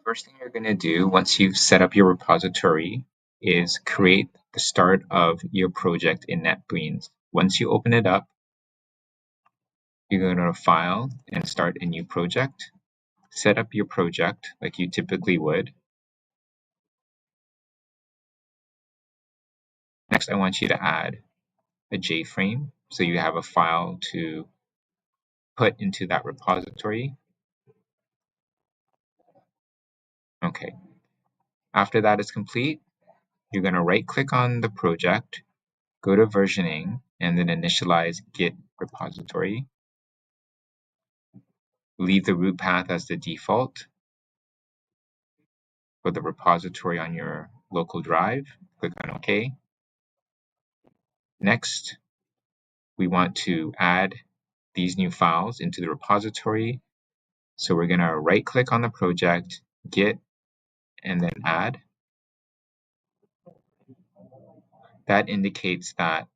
First thing you're going to do once you've set up your repository is create the start of your project in Netbeans. Once you open it up, you're going to go to File and Start a New Project. Set up your project like you typically would. Next, I want you to add a JFrame so you have a file to put into that repository. Okay. After that is complete, you're going to right-click on the project, go to versioning, and then initialize Git repository. Leave the root path as the default for the repository on your local drive. Click on OK. Next, we want to add these new files into the repository. So we're going to right-click on the project, Git, and then Add. That indicates that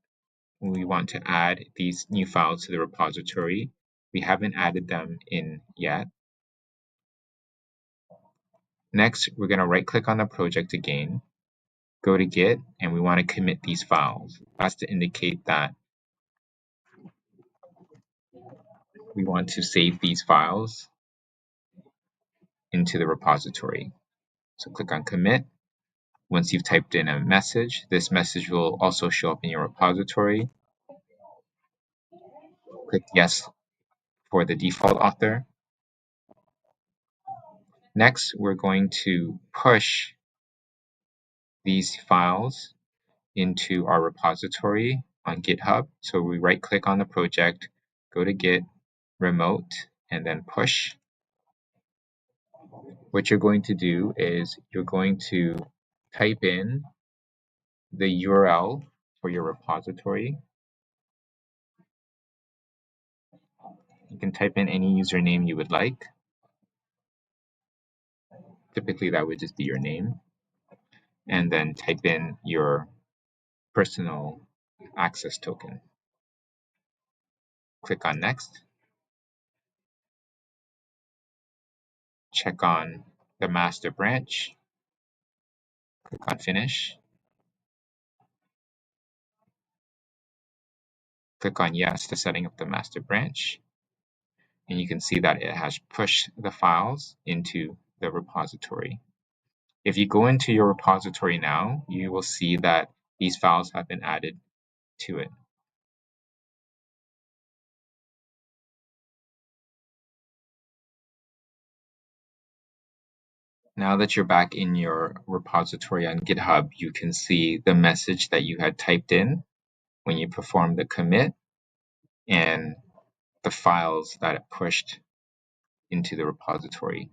we want to add these new files to the repository. We haven't added them in yet. Next, we're going to right-click on the project again, go to Git, and we want to commit these files. That's to indicate that we want to save these files into the repository. So click on Commit. Once you've typed in a message, this message will also show up in your repository. Click Yes for the default author. Next, we're going to push these files into our repository on GitHub. So we right-click on the project, go to Git, Remote, and then Push. What you're going to do is you're going to type in the URL for your repository. You can type in any username you would like. Typically, that would just be your name. And then type in your personal access token. Click on Next. Check on the master branch. Click on Finish. Click on Yes to setting up the master branch. And you can see that it has pushed the files into the repository. If you go into your repository now, you will see that these files have been added to it. Now that you're back in your repository on GitHub, you can see the message that you had typed in when you performed the commit and the files that it pushed into the repository.